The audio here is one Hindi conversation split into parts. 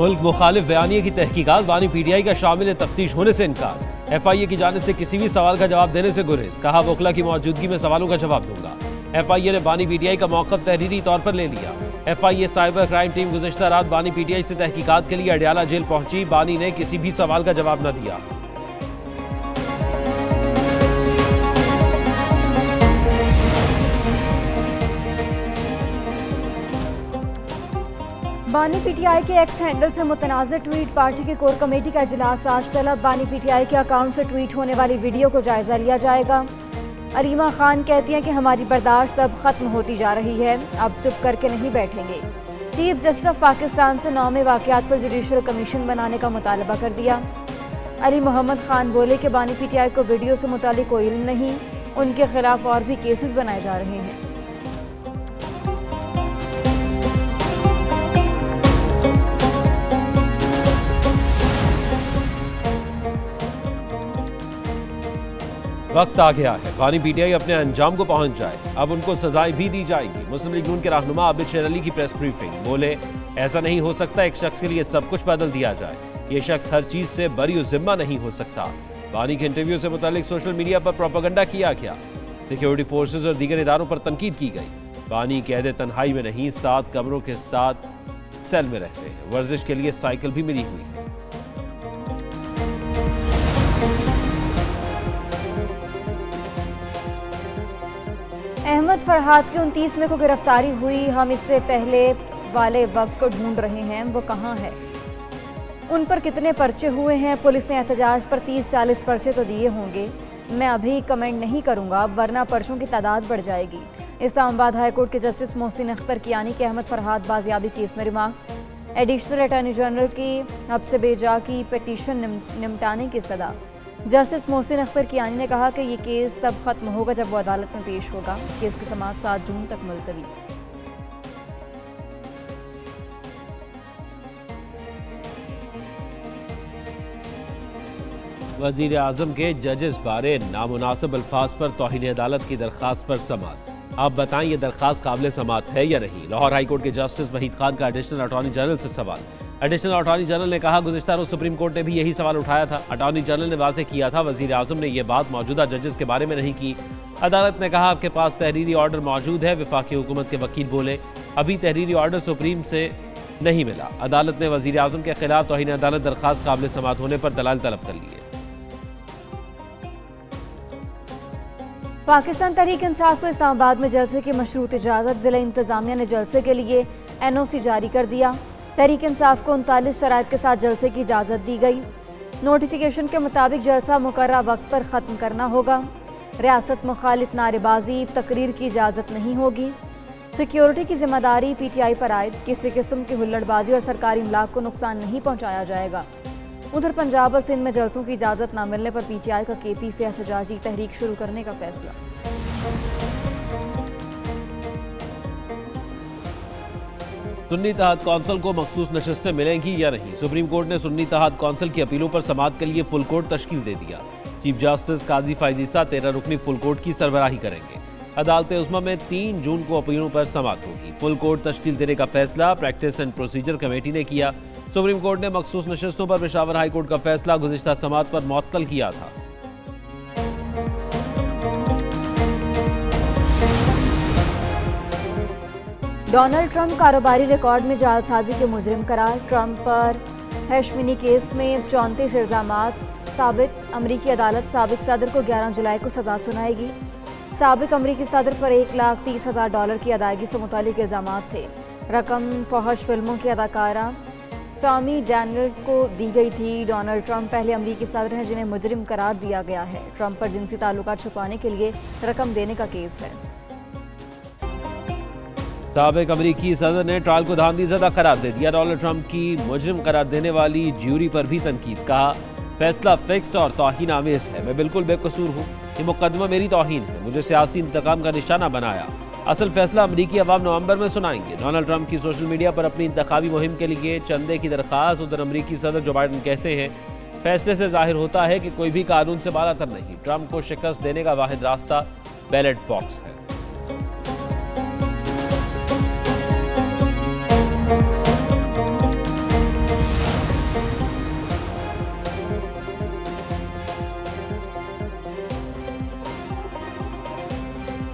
मुल्क मुखालिफ बयानिए की तहकीकात, बानी पीटीआई का शामिल तफ्तीश होने से इनकार। FIA की जानिब से किसी भी सवाल का जवाब देने से गुरेज, कहा वकला की मौजूदगी में सवालों का जवाब दूंगा। FIA ने बानी पीटीआई का मौक़िफ़ तहरीरी तौर पर ले लिया। FIA साइबर क्राइम टीम गुज़श्ता रात बानी पीटीआई से तहकीकात के लिए अडियाला जेल पहुंची। बानी ने किसी भी सवाल का जवाब न दिया। बानी पीटीआई के एक्स हैंडल से मुतनाज़ ट्वीट। पार्टी की कोर कमेटी का इजलास आज तलब। बानी पीटीआई के अकाउंट से ट्वीट होने वाली वीडियो को जायजा लिया जाएगा। अरीमा खान कहती हैं कि हमारी बर्दाश्त अब खत्म होती जा रही है, अब चुप करके नहीं बैठेंगे। चीफ जस्टिस ऑफ पाकिस्तान से 9 वाक़यात पर जुडिशल कमीशन बनाने का मुतालबा कर दिया। अली मोहम्मद खान बोले कि बानी पीटीआई को वीडियो से मुतालिक कोई इल्म नहीं, उनके खिलाफ और भी केसेस बनाए जा रहे हैं। वक्त आ गया है बानी पीटीआई अपने अंजाम को पहुंच जाए, अब उनको सजाएं भी दी जाएंगी। मुस्लिम लीग नून के रहनुमा आबिद शेर अली की प्रेस ब्रीफिंग। बोले ऐसा नहीं हो सकता एक शख्स के लिए सब कुछ बदल दिया जाए, ये शख्स हर चीज से बरी जिम्मा नहीं हो सकता। बानी के इंटरव्यू से मुतालिक सोशल मीडिया पर प्रोपेगेंडा किया गया, सिक्योरिटी फोर्सेज और दीगर इदारों पर तनकीद की गई। बानी कैद तन्हाई में नहीं 7 कमरों के साथ सेल में रहते हैं, वर्जिश के लिए साइकिल भी मिली हुई है। अहमद फरहाद की 29 मई को गिरफ्तारी हुई। हम इससे पहले वाले वक्त को ढूंढ रहे हैं, वो कहाँ है, उन पर कितने पर्चे हुए हैं। पुलिस ने एहतजाज पर 30-40 पर्चे तो दिए होंगे। मैं अभी कमेंट नहीं करूंगा वरना पर्चों की तादाद बढ़ जाएगी। इस्लामाबाद हाई कोर्ट के जस्टिस मोहसिन अख्तर कियानी के अहमद फरहाद बाजियाबी केस में रिमार्क्स। एडिशनल अटॉर्नी जनरल की अब से बेजा की पिटीशन निपटाने की सदा। जस्टिस मोहसिन अख्तर कियानी ने कहा कि ये केस तब खत्म होगा जब वो अदालत में पेश होगा। केस की समाअत 7 जून तक मुलतवी। वजीर आजम के जजेस बारे नामुनासिब अल्फाज पर तौहीन अदालत की दरख्वास्त पर समाअत। आप बताएं ये दरख्वास्त काबिल समाअत है या नहीं। लाहौर हाई कोर्ट के जस्टिस वहीद खान का एडिशनल अटॉर्नी जनरल से सवाल। एडिशनल अटॉर्नी जनरल ने कहा गुज़िश्ता रोज़ सुप्रीम कोर्ट ने भी यही सवाल उठाया था। अटॉर्नी जनरल ने वाज़ेह किया था वज़ीर आज़म ने यह बात मौजूदा जजेस के बारे में नहीं की। अदालत ने कहा आपके पास तहरीरी ऑर्डर मौजूद है। वफाकी हुकूमत के वकील बोले अभी तहरीरी ऑर्डर सुप्रीम से नहीं मिला। अदालत ने वज़ीर आज़म के खिलाफ तौहीन अदालत दरख्वास्त काबिल समाअत होने पर दलाल तलब कर लिए। पाकिस्तान तहरीक इंसाफ को इस्लामाबाद में जलसे की मशरूत इजाज़त। ज़िला इंतज़ामिया ने जलसे के लिए NOC जारी कर दिया। तहरीक इंसाफ को 39 शराइत के साथ जलसे की इजाज़त दी गई। नोटिफिकेशन के मुताबिक जलसा मुकर्ररा वक्त पर ख़त्म करना होगा। रियासत मुखालिफ नारेबाजी तकरीर की इजाज़त नहीं होगी। सिक्योरिटी की जिम्मेदारी PTI पर आयद। किसी किस्म की हुल्लड़बाजी और सरकारी इमलाक को नुकसान नहीं पहुँचाया जाएगा। उधर पंजाब और सिंध में जलसों की इजाज़त न मिलने पर PTI का KP से एहतजाजी तहरीक शुरू करने का फैसला। सुन्नी इत्तेहाद कौंसिल को मखसूस नशस्तें मिलेंगी या नहीं। सुप्रीम कोर्ट ने सुन्नी इत्तेहाद कौंसिल की अपीलों पर समाअत के लिए फुल कोर्ट तश्कील दे दिया। चीफ जस्टिस काजी फैज़ ईसा 13 रुकनी फुल कोर्ट की सरबराही करेंगे। अदालत उस्मा में 3 जून को अपीलों पर समाअत होगी। फुल कोर्ट तश्कील देने का फैसला प्रैक्टिस एंड प्रोसीजर कमेटी ने किया। सुप्रीम कोर्ट ने मखसूस नशस्तों पर पेशावर हाई कोर्ट का फैसला गुज़िश्ता समाअत पर मुअत्तल किया था। डोनाल्ड ट्रंप कारोबारी रिकॉर्ड में जालसाजी के मुजरिम करार। ट्रंप पर हैशमिनी केस में 34 इल्जामात साबित। अमरीकी अदालत साबिक सदर को 11 जुलाई को सजा सुनाएगी। साबिक अमरीकी सदर पर $1,30,000 की अदायगी से मुतालिक इल्जामात थे। रकम फहश फिल्मों की अदाकारा स्टॉर्मी डैनियल्स को दी गई थी। डोनाल्ड ट्रंप पहले अमरीकी सदर हैं जिन्हें मुजरिम करार दिया गया है। ट्रंप पर जिनसी ताल्लुकात छुपाने के लिए रकम देने का केस है। साबिक अमरीकी सदर ने ट्रायल को धांधलीज़दा करार दे दिया। डोनाल्ड ट्रंप की मुजरिम करार देने वाली ज्यूरी पर भी तनकीद। कहा फैसला फिक्स्ड और तौहीन आमेज है, मैं बिल्कुल बेकसूर हूँ, ये मुकदमा मेरी तौहीन है, मुझे सियासी इंतकाम का निशाना बनाया। असल फैसला अमरीकी अवाम नवंबर में सुनाएंगे। डोनाल्ड ट्रंप की सोशल मीडिया पर अपनी इंतखाबी मुहिम के लिए चंदे की दरख्वास्त। उधर अमरीकी सदर जो बाइडन कहते हैं फैसले से जाहिर होता है कि कोई भी कानून से बालातर नहीं। ट्रंप को शिकस्त देने का वाहिद रास्ता बैलेट बॉक्स है।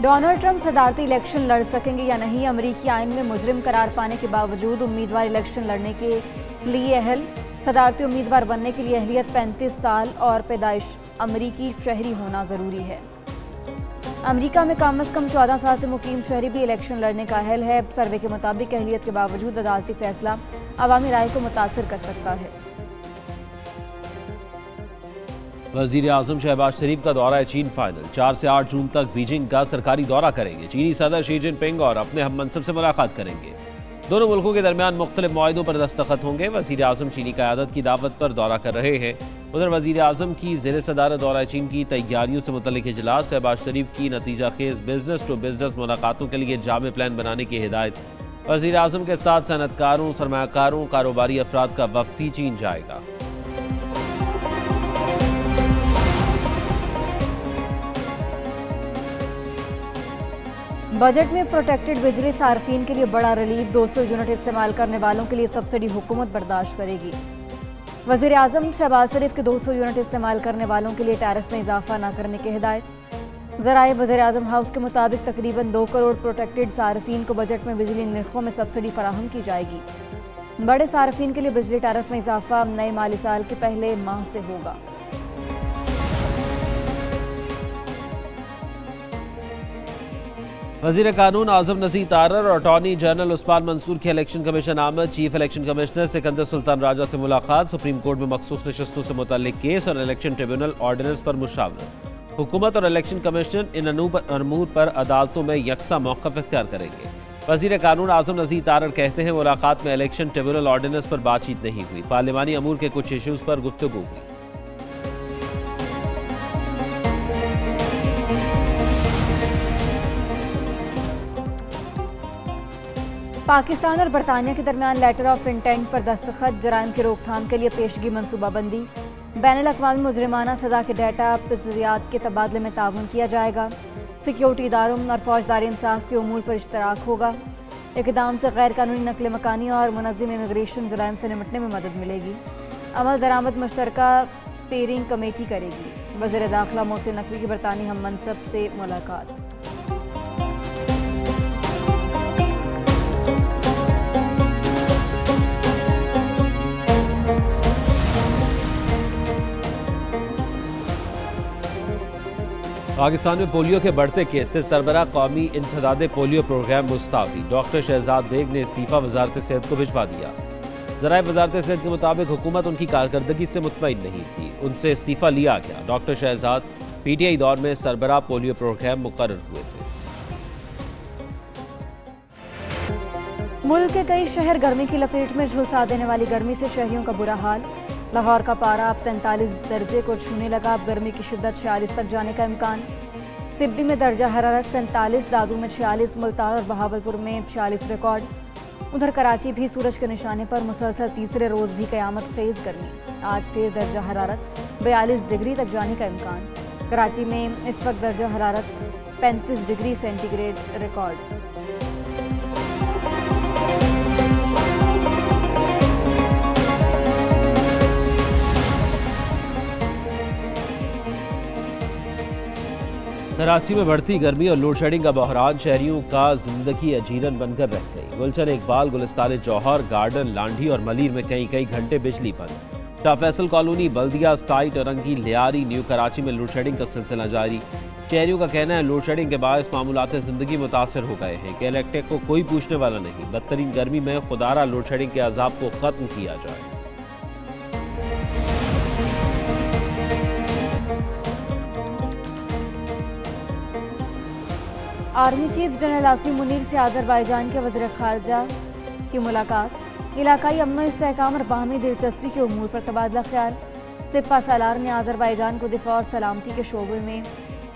डोनाल्ड ट्रंप सदारती इलेक्शन लड़ सकेंगे या नहीं, अमरीकी आइन में मुजरिम करार पाने के बावजूद उम्मीदवार इलेक्शन लड़ने के लिए अहल। सदारती उम्मीदवार बनने के लिए अहलियत 35 साल और पैदाइश अमरीकी शहरी होना ज़रूरी है। अमेरिका में कम से कम 14 साल से मुकीम शहरी भी इलेक्शन लड़ने का अहल है। सर्वे के मुताबिक अहलियत के बावजूद अदालती फैसला अवामी राय को मुतासर कर सकता है। वज़ीर आज़म शहबाज शरीफ का दौरा चीन फाइनल। 4 से 8 जून तक बीजिंग का सरकारी दौरा करेंगे। चीनी सदर शी जिनपिंग और अपने हम मनसब से मुलाकात करेंगे। दोनों मुल्कों के दरमियान मुख्तलिफ मुआहिदों पर दस्तखत होंगे। वज़ीर आज़म चीनी क़यादत की दावत पर दौरा कर रहे हैं। उधर वज़ीर आज़म की ज़ेर सदारत दौरा चीन की तैयारियों से मुतल्लिक़ इजलास। शहबाज शरीफ की नतीजा खेज़ बिजनेस टू बिजनेस मुलाकातों के लिए जामे प्लान बनाने की हिदायत। वज़ीर आज़म के साथ सनअतकारों, सरमायाकारों, कारोबारी अफराद का वफ़द भी चीन जाएगा। बजट में प्रोटेक्टेड बिजली सार्फिन के लिए बड़ा रिलीफ। 200 यूनिट इस्तेमाल करने वालों के लिए सब्सिडी हुकूमत बर्दाश्त करेगी। वज़ीर आज़म शहबाज शरीफ के 200 यूनिट इस्तेमाल करने वालों के लिए टैरिफ में इजाफा न करने की हिदायत। ज़राए वज़ीर आज़म हाउस के मुताबिक तकरीबन 2 करोड़ प्रोटेक्टेड सार्फिन को बजट में बिजली निर्खों में सब्सिडी फराहम की जाएगी। बड़े सार्फिन के लिए बिजली टैरिफ में इजाफा नए माली साल के पहले माह से होगा। वज़ीर कानून आज़म नसीर तारर और अटॉर्नी जनरल उस्मान मंसूर की इलेक्शन कमीशन आमद। Chief election commissioner Sikandar Sultan Raja से मुलाकात। सुप्रीम कोर्ट में मखसूस नशस्तों से मुतल्लिक केस और इलेक्शन ट्रिब्यूनल ऑर्डिनेंस पर मुशावरत। हुकूमत और इलेक्शन कमीशन इन अमूर पर अदालतों में यकसा मौक़िफ़ इख्तियार करेंगे। वज़ीर कानून आज़म नसीर तारर कहते हैं मुलाकात में इलेक्शन ट्रिब्यूनल ऑर्डिनेंस पर बातचीत नहीं हुई। पार्लिमानी अमूर के कुछ इशूज़ पर गुफ्तगू हुई। पाकिस्तान और बरतानिया के दरमियान लेटर ऑफ इंटेंट पर दस्तखत। जराइम की रोकथाम के लिए पेशगी मनसूबाबंदी। बैनुल-अक़वामी मुजरिमाना सज़ा के डेटा तजज़ियात के तबादले में ताउन किया जाएगा। सिक्योरिटी इदारों और फौजदारी इंसाफ के उमूर पर इश्तराक होगा। इक़दाम से गैर कानूनी नकल मकानी और मुनज़्ज़म इमिग्रेशन जराइम से निपटने में मदद मिलेगी। अमल दरामद मुश्तरका स्टीयरिंग कमेटी करेगी। वज़ीर दाखिला मोहसिन नकवी की बरतानी हम मनसब से मुलाकात। पाकिस्तान में पोलियो के बढ़ते केस से सरबराह कौमी इंसदादे पोलियो प्रोग्राम मुस्ताफ़ी। डॉक्टर शहजाद बेग ने इस्तीफ़ा वजारत सेहत को भिजवा दिया। ज़राए वजारत सेहत के मुताबिक हुकूमत उनकी कारकर्दगी से मुतमईन नहीं थी, उनसे इस्तीफ़ा लिया गया। डॉक्टर शहजाद PTI दौर में सरबराह पोलियो प्रोग्राम मुकर्रर हुए थे। मुल्क के कई शहर गर्मी की लपेट में झुलसा देने वाली गर्मी से शहरियों का बुरा हाल। लाहौर का पारा अब 43 दर्जे को छूने लगा। अब गर्मी की शिद्दत 46 तक जाने का इम्कान। सिब्बी में दर्जा हरारत 47, दादू में 46, मुल्तान और बहावलपुर में 46 रिकॉर्ड। उधर कराची भी सूरज के निशाने पर मुसलसल तीसरे रोज भी कयामत खेज गर्मी। आज फिर दर्जा हरारत 42 डिग्री तक जाने का इम्कान। कराची में इस वक्त दर्जा हरारत 35 डिग्री सेंटीग्रेड रिकॉर्ड। कराची में बढ़ती गर्मी और लोड शेडिंग का बहरान शहरियों का जिंदगी अजीरन बनकर रह गई। गुलशन इकबाल, गुलिस्तान जौहर, गार्डन, लांढी और मलीर में कई घंटे बिजली बंद। शाह फैसल कॉलोनी, बल्दिया साइट, औरंगी, लियारी, न्यू कराची में लोड शेडिंग का सिलसिला जारी। शहरियों का कहना है लोड शेडिंग के बायस मामूलात ज़िंदगी मुतासर हो गए हैं कि इलेक्ट्रिक को कोई पूछने वाला नहीं। बदतरीन गर्मी में खुदारा लोड शेडिंग के अजाब को ख़त्म किया जाए। Army chief general Asim Munir से आज़रबाईजान के वज़ीर ख़ारजा की मुलाकात। इलाकाई अमन इस्तेहकाम और बाहमी दिलचस्पी के उमूर पर तबादला ख्याल। सिपा सालार ने आज़रबाईजान को दिफा और सलामती के शोबे में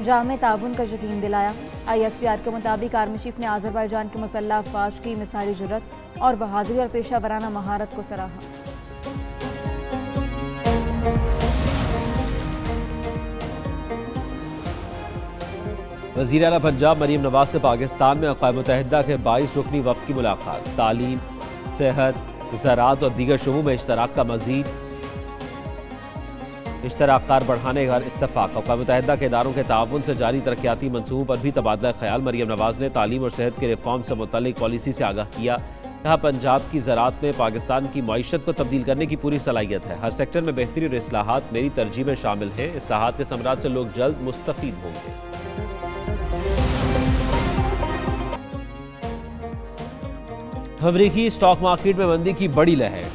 जामे ताउन का यकीन दिलाया। ISPR के मुताबिक आर्मी चीफ ने आज़रबाईजान के मुसल्लह अफ़वाज की मिसाली जुर्रत और बहादुरी और पेशा वराना महारत को सराहा। वज़ीर आला पंजाब मरीम नवाज से पाकिस्तान में अक़वाम मुत्तहिदा के 22 रुकनी वफ़द की मुलाकात। तालीम, सेहत, ज़राअत और दीगर शोबों में इश्तराक का मज़ीद। इश्तराक कार बढ़ाने का इत्तफाक। अक़वाम मुत्तहिदा के इदारों के ताउन से जारी तरक्याती मंसूबों पर भी तबादला ख्याल। मरियम नवाज ने तालीम और सेहत के रिफॉर्म से मुतल्लिक पॉलिसी से आगाह किया। कहा, पंजाब की ज़राअत में पाकिस्तान की मईशत को तब्दील करने की पूरी सलाहियत है। हर सेक्टर में बेहतरी और इस्लाहात मेरी तरजीह में शामिल हैं। इस्लाहात के समरात से लोग जल्द मुस्तफ़ीद होंगे। अमरीकी स्टॉक मार्केट में मंदी की बड़ी लहर।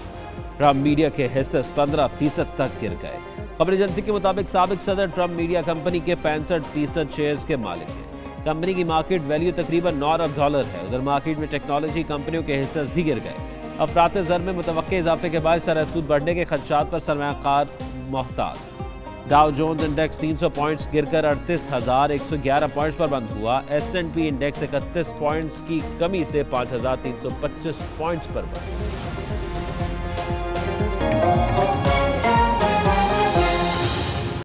ट्रम्प मीडिया के हिस्से 15% तक गिर गए। खबर एजेंसी के मुताबिक साबिक सदर ट्रम्प मीडिया कंपनी के 65% शेयर्स के मालिक हैं। कंपनी की मार्केट वैल्यू तकरीबन $9 अरब है। उधर मार्केट में टेक्नोलॉजी कंपनियों के हिस्से भी गिर गए। अफरात ज़र में मुतवक्के इजाफे के बाद सरसूद बढ़ने के खदशात पर सरमायाकार मोहतात। डाउ जोन्स इंडेक्स 300 पॉइंट्स गिरकर 38,111 पॉइंट्स पर बंद हुआ। S&P इंडेक्स 31 पॉइंट्स की कमी से 5,325 पॉइंट्स पर बंद।